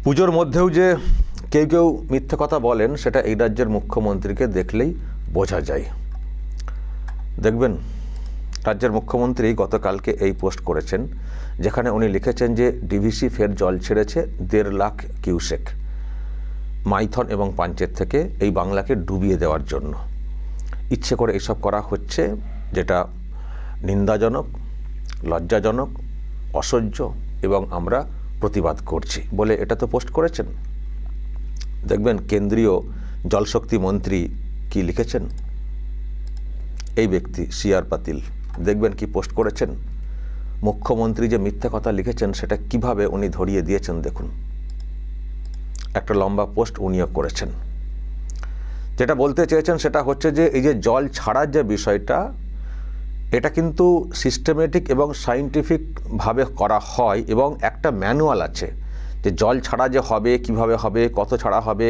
পুজোর মধ্যেও যে কেউ কেউ মিথ্যে কথা বলেন সেটা এই রাজ্যের মুখ্যমন্ত্রীকে দেখলেই বোঝা যায়। দেখবেন রাজ্যের মুখ্যমন্ত্রী গতকালকে এই পোস্ট করেছেন, যেখানে উনি লিখেছেন যে ডিভিসি ফের জল ছেড়েছে 1.5 লাখ কিউসেক মাইথন এবং পাঞ্চেত থেকে এই বাংলাকে ডুবিয়ে দেওয়ার জন্য। ইচ্ছে করে এসব করা হচ্ছে, যেটা নিন্দাজনক, লজ্জাজনক, অসহ্য এবং আমরা প্রতিবাদ করছি বলে এটা তো পোস্ট করেছেন। দেখবেন কেন্দ্রীয় জলশক্তি মন্ত্রী কি লিখেছেন, এই ব্যক্তি সিআর পাতিল, দেখবেন কি পোস্ট করেছেন। মুখ্যমন্ত্রী যে মিথ্যা কথা লিখেছেন সেটা কিভাবে উনি ধরিয়ে দিয়েছেন দেখুন। একটা লম্বা পোস্ট উনিও করেছেন। যেটা বলতে চেয়েছেন সেটা হচ্ছে যে এই যে জল ছাড়ার যে বিষয়টা, এটা কিন্তু সিস্টেমেটিক এবং সায়েন্টিফিকভাবে করা হয় এবং একটা ম্যানুয়াল আছে যে জল ছাড়া যে হবে, কিভাবে হবে, কত ছাড়া হবে,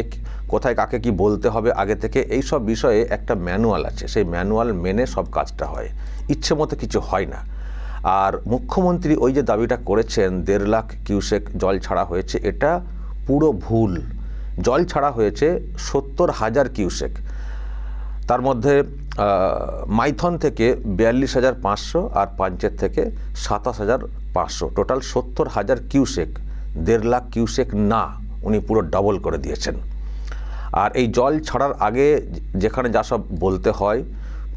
কোথায় কাকে কি বলতে হবে আগে থেকে, এই সব বিষয়ে একটা ম্যানুয়াল আছে। সেই ম্যানুয়াল মেনে সব কাজটা হয়, ইচ্ছে মতো কিছু হয় না। আর মুখ্যমন্ত্রী ওই যে দাবিটা করেছেন 1.5 লাখ কিউসেক জল ছাড়া হয়েছে, এটা পুরো ভুল। জল ছাড়া হয়েছে 70,000 কিউসেক, তার মধ্যে মাইথন থেকে 42,500 আর পাঞ্চেত থেকে 27,500, টোটাল 70,000 কিউসেক। 1.5 লাখ কিউসেক না, উনি পুরো ডাবল করে দিয়েছেন। আর এই জল ছাড়ার আগে যেখানে যা সব বলতে হয়,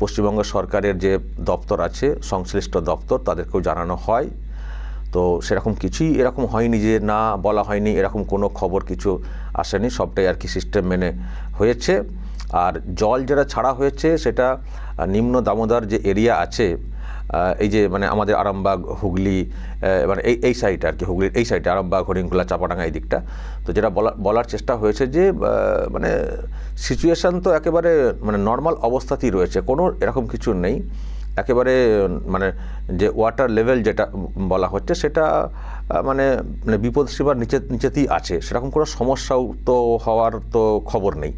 পশ্চিমবঙ্গ সরকারের যে দপ্তর আছে, সংশ্লিষ্ট দপ্তর, তাদেরকেও জানানো হয়। তো সেরকম কিছুই এরকম হয়নি যে না বলা হয়নি, এরকম কোনো খবর কিছু আসেনি, সবটাই আর কি সিস্টেম মেনে হয়েছে। আর জল যেটা ছাড়া হয়েছে সেটা নিম্ন দামোদর যে এরিয়া আছে, এই যে মানে আমাদের আরামবাগ, হুগলি, মানে এই সাইডে আর কি, হুগলির এই সাইডে আরামবাগ, হরিণখোলা, চাপাডাঙ্গা এই দিকটা। তো যেটা বলার চেষ্টা হয়েছে যে মানে সিচুয়েশান তো একেবারে মানে নর্মাল অবস্থাতেই রয়েছে, কোনো এরকম কিছু নেই। একেবারে মানে যে ওয়াটার লেভেল যেটা বলা হচ্ছে সেটা মানে বিপদসীমার নিচেতেই আছে, সেরকম কোনো সমস্যাও তো হওয়ার তো খবর নেই।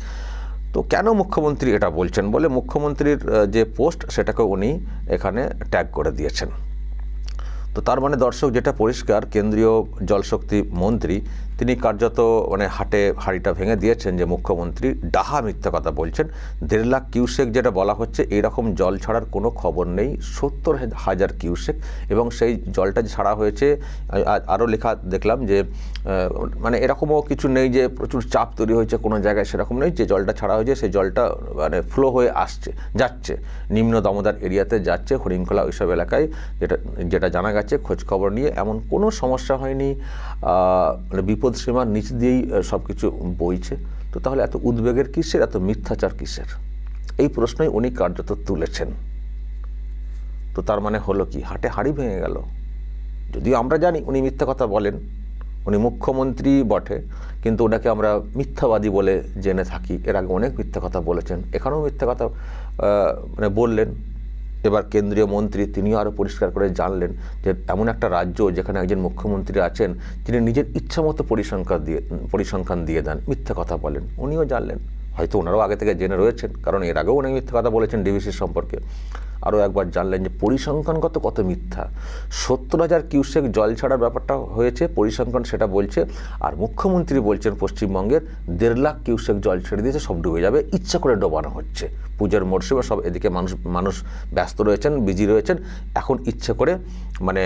তো কেন মুখ্যমন্ত্রী এটা বলছেন বলে মুখ্যমন্ত্রীর যে পোস্ট সেটাকে উনি এখানে ট্যাগ করে দিয়েছেন। তো তার মানে দর্শক যেটা পরিষ্কার, কেন্দ্রীয় জলশক্তি মন্ত্রী তিনি কার্যত মানে হাড়িটা ভেঙে দিয়েছেন যে মুখ্যমন্ত্রী ডাহা মিথ্যা কথা বলছেন। 1.5 লাখ কিউসেক যেটা বলা হচ্ছে, এইরকম জল ছাড়ার কোনো খবর নেই, 70,000 কিউসেক। এবং সেই জলটা ছাড়া হয়েছে, আরও লেখা দেখলাম যে মানে এরকমও কিছু নেই যে প্রচুর চাপ তৈরি হয়েছে কোনো জায়গায়, সেরকম নেই। যে জলটা ছাড়া হয়েছে সেই জলটা মানে ফ্লো হয়ে যাচ্ছে নিম্ন দামোদর এরিয়াতে যাচ্ছে, হরিণখোলা ওইসব এলাকায়, যেটা জানা গেছে খোঁজ খবর নিয়ে, এমন কোনো সমস্যা হয়নি। মানে বিপদসীমার নিচ দিয়েই সব কিছু বইছে। তো তাহলে এত উদ্বেগের কিসের, এত মিথ্যাচার কিসের, এই প্রশ্নই উনি কার্যত তুলেছেন। তো তার মানে হলো কি, হাটে হাড়ি ভেঙে গেল। যদিও আমরা জানি উনি মিথ্যা কথা বলেন, উনি মুখ্যমন্ত্রী বটে, কিন্তু ওনাকে আমরা মিথ্যাবাদী বলে জেনে থাকি। এর আগে অনেক মিথ্যা কথা বলেছেন, এখানেও মিথ্যা কথা মানে বললেন। এবার কেন্দ্রীয় মন্ত্রী তিনিও আরও পরিষ্কার করে জানলেন যে এমন একটা রাজ্য যেখানে একজন মুখ্যমন্ত্রী আছেন যিনি নিজের ইচ্ছা মতো পরিসংখ্যান দিয়ে দেন, মিথ্যা কথা বলেন। উনিও জানলেন, হয়তো ওনারাও আগে থেকে জেনে রয়েছেন, কারণ এর আগেও অনেক মিথ্যা কথা বলেছেন ডিভিসির সম্পর্কে। আরও একবার জানলেন যে পরিসংখ্যানগত কত মিথ্যা। 70,000 কিউসেক জল ছাড়ার ব্যাপারটা হয়েছে, পরিসংখ্যান সেটা বলছে। আর মুখ্যমন্ত্রী বলছেন পশ্চিমবঙ্গের 1.5 লাখ কিউসেক জল ছেড়ে দিয়েছে, সব ডুবে যাবে, ইচ্ছা করে ডোবানো হচ্ছে। পুজোর মরশুমে সব এদিকে মানুষ ব্যস্ত রয়েছেন, বিজি রয়েছেন, এখন ইচ্ছে করে মানে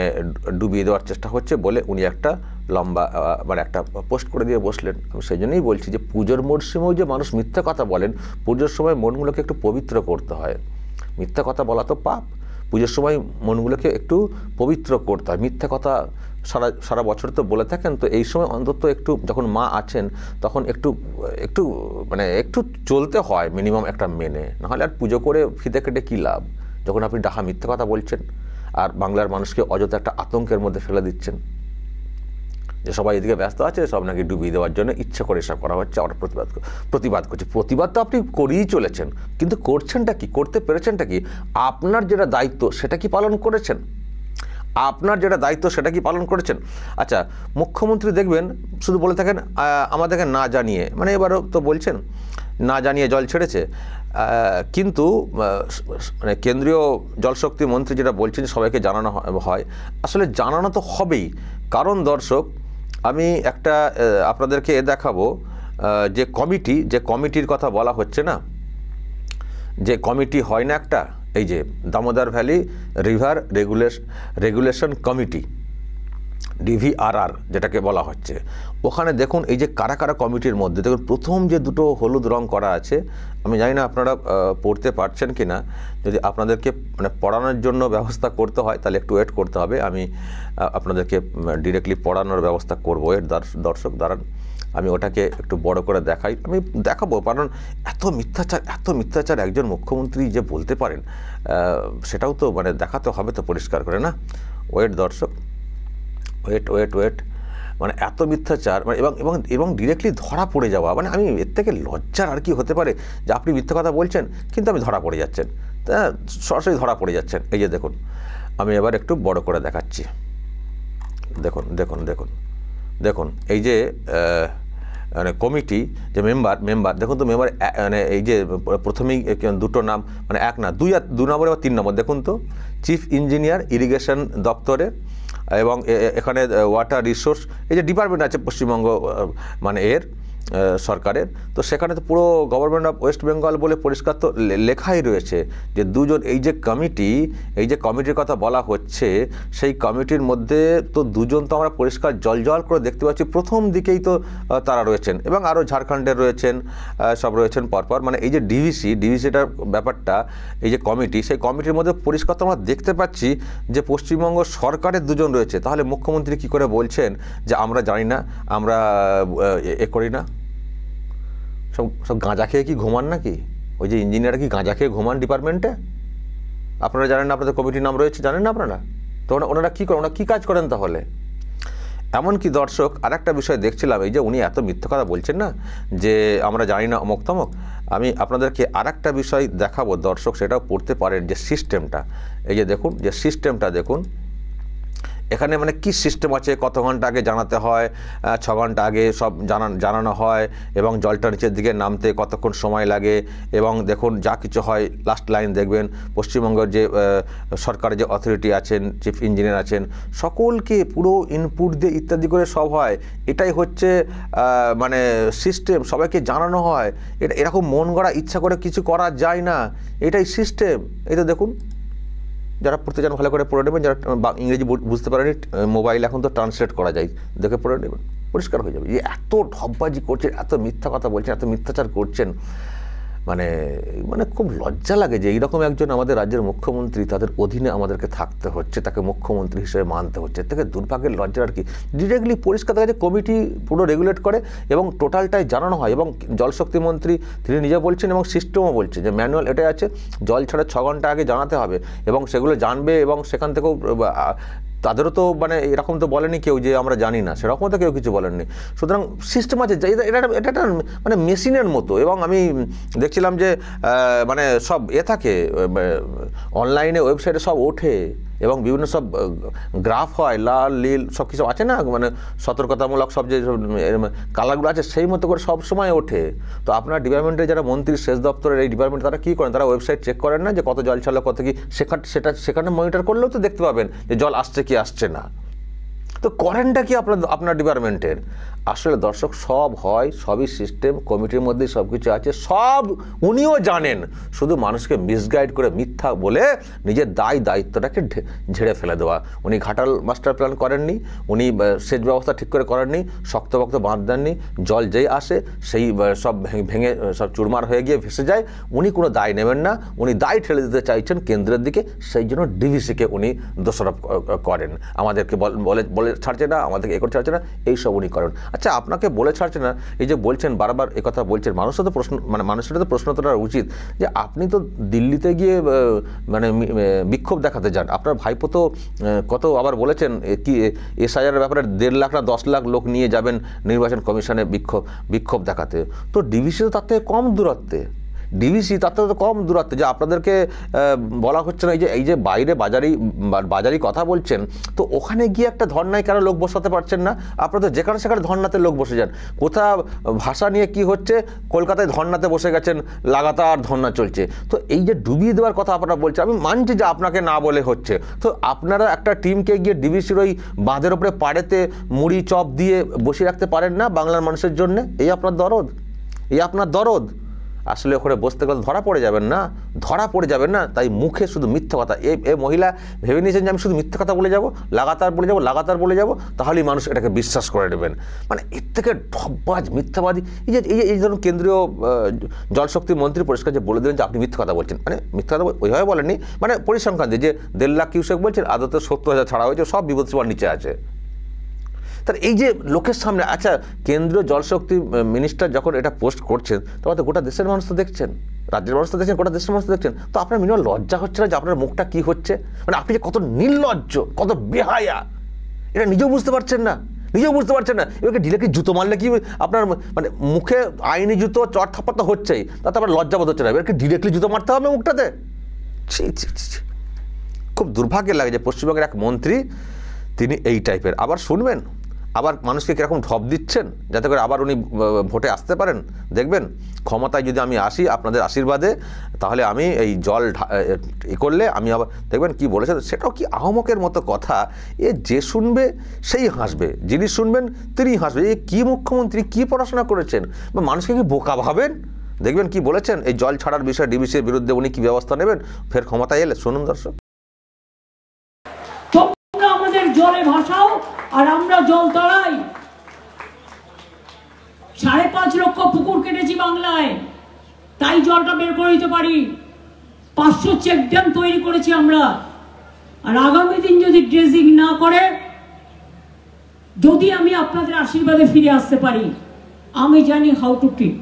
ডুবিয়ে দেওয়ার চেষ্টা হচ্ছে বলে উনি একটা লম্বা মানে একটা পোস্ট করে দিয়ে বসলেন। আমি সেই জন্যই বলছি যে পুজোর মরশুমেও যে মানুষ মিথ্যা কথা বলেন, পুজোর সময় মনগুলোকে একটু পবিত্র করতে হয়। মিথ্যা কথা বলা তো পাপ, পুজোর সময় মনগুলোকে একটু পবিত্র করতে হয়। মিথ্যা কথা সারা বছর তো বলে থাকেন, তো এই সময় অন্তত একটু, যখন মা আছেন তখন একটু মানে একটু চলতে হয় মিনিমাম একটা মেনে, নাহলে আর পুজো করে ফিতে কেটে কী লাভ, যখন আপনি ডাহা মিথ্যা কথা বলছেন আর বাংলার মানুষকে অযথা একটা আতঙ্কের মধ্যে ফেলে দিচ্ছেন যে সবাই এদিকে ব্যস্ত আছে, সব নাকি ডুবিয়ে দেওয়ার জন্য ইচ্ছা করে এসব করা হচ্ছে। আমরা প্রতিবাদ করছি। প্রতিবাদ তো আপনি করেই চলেছেন, কিন্তু করছেনটা কি, করতে পেরেছেনটা কি? আপনার যেটা দায়িত্ব সেটা কি পালন করেছেন? আপনার যেটা দায়িত্ব সেটা কি পালন করেছেন? আচ্ছা, মুখ্যমন্ত্রী দেখবেন শুধু বলে থাকেন আমাদেরকে না জানিয়ে, মানে এবারও তো বলছেন না জানিয়ে জল ছেড়েছে, কিন্তু মানে কেন্দ্রীয় জলশক্তি মন্ত্রী যেটা বলছেন সবাইকে জানানো হয়, আসলে জানানো তো হবেই। কারণ দর্শক, আমি একটা আপনাদেরকে দেখাবো যে কমিটির কথা বলা হচ্ছে না, যে কমিটি হয় না একটা, এই যে Damodar valley river regulation committee, DVRR যেটাকে বলা হচ্ছে, ওখানে দেখুন এই যে কারা কারা কমিটির মধ্যে দেখুন প্রথম যে দুটো হলুদ রং করা আছে, আমি জানি না আপনারা পড়তে পারছেন কি না, যদি আপনাদেরকে মানে পড়ানোর জন্য ব্যবস্থা করতে হয় তাহলে একটু ওয়েট করতে হবে, আমি আপনাদেরকে ডিরেক্টলি পড়ানোর ব্যবস্থা করবো। দর্শক দাঁড়ান, আমি ওটাকে একটু বড় করে আমি দেখাবো, কারণ এত মিথ্যাচার একজন মুখ্যমন্ত্রী যে বলতে পারেন, সেটাও তো মানে দেখাতে হবে তো পরিষ্কার করে না। ওয়েট দর্শক, ওয়েট, মানে এত মিথ্যাচার, মানে এবং ডিরেক্টলি ধরা পড়ে যাওয়া, মানে আমি এর থেকে লজ্জার আর কি হতে পারে যে আপনি মিথ্যা কথা বলছেন কিন্তু আপনি ধরা পড়ে যাচ্ছেন, সরাসরি ধরা পড়ে যাচ্ছেন। এই যে দেখুন, আমি এবার একটু বড় করে দেখাচ্ছি, দেখুন এই যে মানে কমিটি যে মেম্বার দেখুন তো, মেম্বার মানে এই যে প্রথমেই দুটো নাম, মানে এক না দুই নম্বরে বা 3 নম্বর, দেখুন তো চিফ ইঞ্জিনিয়ার ইরিগেশন দপ্তরের, এবং এখানে ওয়াটার রিসোর্স, এই যে ডিপার্টমেন্ট আছে পশ্চিমবঙ্গ মানে এর সরকারের, তো সেখানে তো পুরো গভর্নমেন্ট অফ ওয়েস্ট বেঙ্গল বলে পরিষ্কার তো লেখাই রয়েছে যে দুজন, এই যে কমিটির কথা বলা হচ্ছে, সেই কমিটির মধ্যে তো দুজন তো আমরা পরিষ্কার জল করে দেখতে পাচ্ছি, প্রথম দিকেই তো তারা রয়েছেন, এবং আরও ঝাড়খণ্ডের রয়েছেন, সব রয়েছেন পরপর, মানে এই যে ডিভিসিটার ব্যাপারটা, এই যে কমিটি, সেই কমিটির মধ্যে পরিষ্কার তো আমরা দেখতে পাচ্ছি যে পশ্চিমবঙ্গ সরকারের দুজন রয়েছে। তাহলে মুখ্যমন্ত্রী কি করে বলছেন যে আমরা জানি না, আমরা করি না? সব গাঁজা খেয়ে কি ঘুমান নাকি? ওই যে ইঞ্জিনিয়ার কি গাঁজা খেয়ে ঘুমান ডিপার্টমেন্টে? আপনারা জানেন না আপনাদের কমিটির নাম রয়েছে, জানেন না আপনারা? তো ওনারা কী করেন, ওনারা কী কাজ করেন তাহলে? এমনকি দর্শক আরেকটা বিষয় দেখছিলাম, এই যে উনি এত মিথ্যা কথা বলছেন না যে আমরা জানি না অমুক তমুক, আমি আপনাদেরকে আরেকটা বিষয় দেখাবো দর্শক, সেটাও পড়তে পারেন যে সিস্টেমটা, এই যে দেখুন যে সিস্টেমটা দেখুন, এখানে মানে কি সিস্টেম আছে, কত ঘন্টা আগে জানাতে হয়, 6 ঘন্টা আগে সব জানানো হয়, এবং জলটা নিচের দিকে নামতে কতক্ষণ সময় লাগে, এবং দেখুন যা কিছু হয়, লাস্ট লাইন দেখবেন পশ্চিমবঙ্গের যে সরকারের যে অথরিটি আছেন, চিফ ইঞ্জিনিয়ার আছেন, সকলকে পুরো ইনপুট দিয়ে ইত্যাদি করে সব হয়। এটাই হচ্ছে মানে সিস্টেম, সবাইকে জানানো হয়। এরকম মন গড়া ইচ্ছা করে কিছু করা যায় না, এটাই সিস্টেম। এই তো দেখুন, যারা পড়তে চান ভালো করে পড়ে নেবেন, যারা ইংরেজি বুঝতে পারেনি, মোবাইল এখন তো ট্রান্সলেট করা যায়, দেখে পড়ে নেবেন, পরিষ্কার হয়ে যাবে। যে এত ঢপবাজি করছেন, এত মিথ্যা কথা বলছেন, এত মিথ্যাচার করছেন, মানে খুব লজ্জা লাগে যে এইরকম একজন আমাদের রাজ্যের মুখ্যমন্ত্রী, তাদের অধীনে আমাদেরকে থাকতে হচ্ছে, তাকে মুখ্যমন্ত্রী হিসেবে মানতে হচ্ছে। এর থেকে দুর্ভাগ্যের লজ্জা আর কি। ডিরেক্টলি পরিষ্কার দেখা যায় কমিটি পুরো রেগুলেট করে এবং টোটালটাই জানানো হয়, এবং জলশক্তি মন্ত্রী তিনি নিজে বলছেন এবং সিস্টেমও বলছে যে ম্যানুয়াল এটাই আছে, জল ছাড়া 6 ঘন্টা আগে জানাতে হবে, এবং সেগুলো জানবে, এবং সেখান থেকেও তাদেরও তো মানে এরকম তো বলেনি কেউ যে আমরা জানি না, সেরকমও তো কেউ কিছু বলেননি। সুতরাং সিস্টেম আছে, এটা একটা মানে মেশিনের মতো। এবং আমি দেখছিলাম যে মানে সব থাকে অনলাইনে, ওয়েবসাইটে সব ওঠে, এবং বিভিন্ন সব গ্রাফ হয়, লাল নীল সব কিছু আছে না, মানে সতর্কতামূলক সব যে কালারগুলো আছে, সেই মতো করে সব সময় ওঠে। তো আপনার ডিপার্টমেন্টের যারা মন্ত্রী, সেচ দপ্তরের এই ডিপার্টমেন্ট, তারা কী করেন? তারা ওয়েবসাইট চেক করেন না যে কত জল ছাড়লো, কত কি, সেখানে মনিটর করলেও তো দেখতে পাবেন যে জল আসছে কি আসছে না। তো করেনটা কি আপনার ডিপার্টমেন্টের? আসলে দর্শক সব হয়, সবই সিস্টেম, কমিটির মধ্যেই সব কিছু আছে, সব উনিও জানেন, শুধু মানুষকে মিসগাইড করে মিথ্যা বলে নিজের দায়িত্বটাকে ঝেড়ে ফেলে দেওয়া। উনি ঘাটাল মাস্টার প্ল্যান করেননি, উনি সেচ ব্যবস্থা ঠিক করে করেননি, শক্তপোক্ত বাঁধ দেননি, জল যেই আসে সেই সব ভেঙে সব চুরমার হয়ে গিয়ে ভেসে যায়, উনি কোনো দায় নেবেন না, উনি দায় ঠেলে দিতে চাইছেন কেন্দ্রের দিকে, সেই জন্য ডিভিসিকে উনি দোষারোপ করেন, আমাদেরকে বলে ছাড়ছে না, আমাদেরকে করে ছাড়ছে না, এইসব উনি করেন। আচ্ছা, আপনাকে বলে ছাড়ছে না, এই যে বলছেন বারবার কথা বলছেন, মানুষের তো প্রশ্ন তোলা উচিত যে আপনি তো দিল্লিতে গিয়ে মানে বিক্ষোভ দেখাতে যান, আপনার ভাইপো তো কত আবার বলেছেন কি এসআইআর ব্যাপারে 1.5 লাখ না 10 লাখ লোক নিয়ে যাবেন নির্বাচন কমিশনে বিক্ষোভ দেখাতে। তো ডিভিসি তো তার থেকে কম দূরত্বে, ডিভিসি তার থেকে তো কম দূরত্বে, যে আপনাদেরকে বলা হচ্ছে না এই যে বাইরে বাজারি কথা বলছেন, তো ওখানে গিয়ে একটা ধর্নায় কেন লোক বসাতে পারছেন না? আপনাদের যেখানে সেখানে ধর্নাতে লোক বসে যান। কোথা ভাষা নিয়ে কি হচ্ছে, কলকাতায় ধর্নাতে বসে গেছেন, লাগাতার ধর্না চলছে। তো এই যে ডুবিয়ে দেওয়ার কথা আপনারা বলছেন, আমি মানছি যে আপনাকে না বলে হচ্ছে, তো আপনারা একটা টিমকে গিয়ে ডিভিসির ওই বাঁধের ওপরে পাড়েতে মুড়ি চপ দিয়ে বসিয়ে রাখতে পারেন না বাংলার মানুষের জন্য? এই আপনার দরদ, এই আপনার দরদ। আসলে ওখানে বসতে গেলে ধরা পড়ে যাবেন না, তাই মুখে শুধু মিথ্যা কথা। এই মহিলা ভেবে নিয়েছেন যে আমি শুধু মিথ্যা কথা বলে যাব, লাগাতার বলে যাব, তাহলেই মানুষ এটাকে বিশ্বাস করে নেবেন। মানে এর থেকে ঢপবাজ মিথ্যাবাদী এই ধরুন কেন্দ্রীয় জলশক্তি মন্ত্রী পরিষ্কার যে বলে দিলেন যে আপনি মিথ্যা কথা বলছেন, মানে মিথ্যা কথা ওইভাবে বলেননি, মানে পরিসংখ্যান দিয়ে যে 1.5 লাখ কিউসেক বলছেন, আদতে 70,000 ছাড়া হয়েছে, সব বিপদ সীমার নিচে আছে। তার এই যে লোকের সামনে, আচ্ছা কেন্দ্রীয় জলশক্তি মিনিস্টার যখন এটা পোস্ট করছেন, তখন তো গোটা দেশের মানুষ তো দেখছেন, রাজ্যের মানুষ তো দেখছেন, গোটা দেশের মানুষ তো দেখছেন, তো আপনার মিনিমাম লজ্জা হচ্ছে না যে আপনার মুখটা কি হচ্ছে? মানে আপনি যে কত নির্লজ্জ, কত বেহায়া, এটা নিজেও বুঝতে পারছেন না। এবারে ডিলেকে জুতো মারলে কি আপনার মানে মুখে আইনি জুতো চট থাপ্পড় তো হচ্ছেই, তাতে আপনার লজ্জাবোধ হচ্ছে না, এবারে ডিরেক্টলি জুতো মারতে হবে মুখটাতে? খুব দুর্ভাগ্যের লাগে যে পশ্চিমবঙ্গের এক মন্ত্রী তিনি এই টাইপের। আবার শুনবেন, আবার মানুষকে কীরকম ঢপ দিচ্ছেন যাতে করে আবার উনি ভোটে আসতে পারেন। দেখবেন ক্ষমতায় যদি আমি আসি আপনাদের আশীর্বাদে, তাহলে আমি এই জল করলে আমি আবার দেখবেন কি বলেছেন, সেটাও কি আহমকের মতো কথা। যে শুনবে সেই হাসবে, যিনি শুনবেন তিনি হাসবে। এই কী মুখ্যমন্ত্রী, কী পড়াশোনা করেছেন, বা মানুষকে কি বোকা ভাবেন? দেখবেন কি বলেছেন এই জল ছাড়ার বিষয়ে ডিভিসির বিরুদ্ধে উনি কি ব্যবস্থা নেবেন ফের ক্ষমতায় এলে। শুনুন দর্শক। জলে ভাসাও আর আমরা জল তাড়াই। 5.5 লক্ষ পুকুর কেটেছি বাংলায়, তাই জলটা বের করে দিতে পারি। 500 চেক ড্যাম তৈরি করেছি আমরা। আর আগামী দিন যদি ড্রেজিং না করে, যদি আমি আপনাদের আশীর্বাদে ফিরে আসতে পারি, আমি জানি হাউ টু ট্রিট,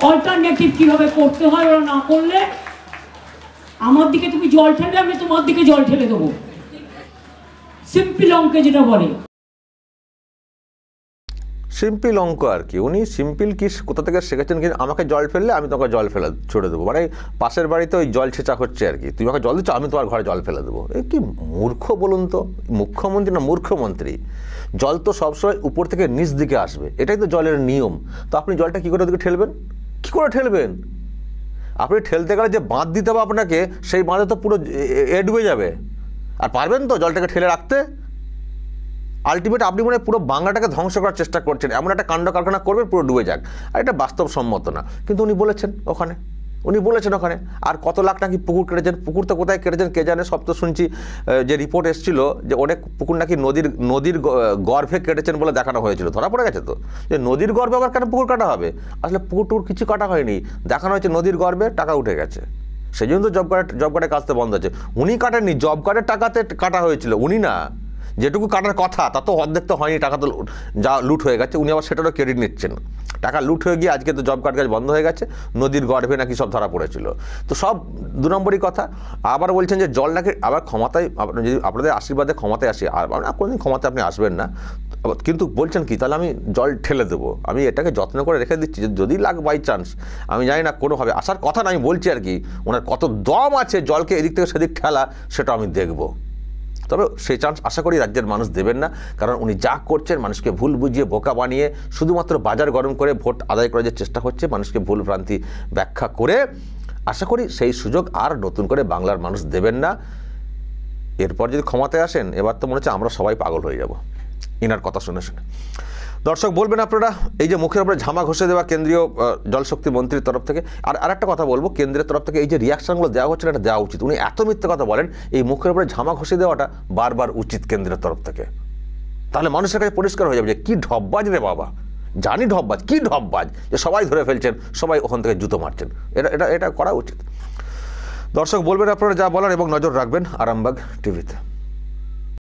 অল্টারনেটিভ কিভাবে করতে হয়। ওরা না করলে আমার দিকে তুমি জল ঠেলে, আমি তোমার দিকে জল ঠেলে দেবো। সিম্পল অঙ্কে যেটা বলে, সিম্পল অঙ্ক আর কি। উনি সিম্পল কি কোথা থেকে শিখেছেন, কিন্তু আমাকে জল ফেললে আমি তোমাকে জল ফেলে ছুড়ে দেবো, মানে পাশের বাড়িতে ওই জল ছেঁচা হচ্ছে আর কি। তুমি আমাকে জল দিচ্ছ, আমি তোমার ঘরে জল ফেলে দেবো। এ কি মূর্খ বলুন তো, মুখ্যমন্ত্রী না মূর্খমন্ত্রী। জল তো সবসময় উপর থেকে নিচ দিকে আসবে, এটাই তো জলের নিয়ম। তো আপনি জলটা কী করে ওদিকে ঠেলবেন? কী করে ঠেলবেন? আপনি ঠেলতে গেলে যে বাঁধ দিতে হবে আপনাকে, সেই বাঁধে তো পুরো ডুবে যাবে। আর পারবেন তো জলটাকে ঠেলে রাখতে? আলটিমেট আপনি মনে পুরো বাংলাটাকে ধ্বংস করার চেষ্টা করছেন, এমন একটা কাণ্ড কারখানা করবেন পুরো ডুবে যাক। আর এটা বাস্তবসম্মত না, কিন্তু উনি বলেছেন ওখানে। আর কত লাখ নাকি পুকুর কেটেছেন, পুকুর তো কোথায় কেটেছেন কে জানে। সব তো শুনছি যে রিপোর্ট এসেছিল যে অনেক পুকুর নাকি নদীর গর্ভে কেটেছেন বলে দেখানো হয়েছিল। ধরা পড়ে গেছে তো যে নদীর গর্ভে আবার কেন পুকুর কাটা হবে? আসলে পুকুর কিছু কাটা হয়নি, দেখানো হয়েছে নদীর গর্ভে টাকা উঠে গেছে, সেই জন্য তো জব কার্ডের কাজটা বন্ধ আছে। উনি কাটেননি, জব কার্ডের টাকাতে কাটা হয়েছিল, উনি না। যেটুকু কাটার কথা তা তো অর্ধেক তো হয়নি, টাকা তো যা লুট হয়ে গেছে, উনি আবার সেটারও ক্রেডিট নিচ্ছেন। টাকা লুট হয়ে গিয়ে আজকে তো জব কার্ড কাজ বন্ধ হয়ে গেছে, নদীর গর্ভে নাকি সব ধরা পড়েছিল। তো সব 2 নম্বরই কথা। আবার বলছেন যে জল নাকি আবার ক্ষমতায়, যদি আপনাদের আশীর্বাদে ক্ষমতায় আসি, আর কোনোদিন ক্ষমতায় আপনি আসবেন না, কিন্তু বলছেন কি তাহলে আমি জল ঠেলে দেবো। আমি এটাকে যত্ন করে রেখে দিচ্ছি যে যদি লাগ বাই চান্স, আমি জানি না কোনোভাবে আসার কথা না, আমি বলছি আর কি, ওনার কত দম আছে জলকে এদিক থেকে সেদিক ঠেলা, সেটা আমি দেখব। তবে সেই চান্স আশা করি রাজ্যের মানুষ দেবেন না, কারণ উনি যা করছেন মানুষকে ভুল বুঝিয়ে বোকা বানিয়ে শুধুমাত্র বাজার গরম করে ভোট আদায় করার যে চেষ্টা হচ্ছে, মানুষকে ভুল ভ্রান্তি ব্যাখ্যা করে, আশা করি সেই সুযোগ আর নতুন করে বাংলার মানুষ দেবেন না। এরপর যদি ক্ষমতায় আসেন, এবার তো মনে হচ্ছে আমরা সবাই পাগল হয়ে যাব ইনার কথা শুনে শুনে। দর্শক বলবেন আপনারা, এই যে মুখের উপরে ঝামা ঘষে দেওয়া কেন্দ্রীয় জলশক্তি মন্ত্রীর তরফ থেকে, আর একটা কথা বলবো, কেন্দ্রের তরফ থেকে এই যে রিয়াকশনগুলো দেওয়া হচ্ছে না, এটা দেওয়া উচিত। উনি এত মিথ্যে কথা বলেন, এই মুখের উপরে ঝামা ঘষে দেওয়াটা বারবার উচিত কেন্দ্রের তরফ থেকে। তাহলে মানুষের কাছে পরিষ্কার হয়ে যাবে যে কী ঢপবাজ রে বাবা, জানি ঢপবাজ, কী ঢপবাজ, যে সবাই ধরে ফেলছেন, সবাই ওখান থেকে জুতো মারছেন। এটা করা উচিত। দর্শক বলবেন আপনারা যা বলার, এবং নজর রাখবেন আরামবাগ টিভিতে।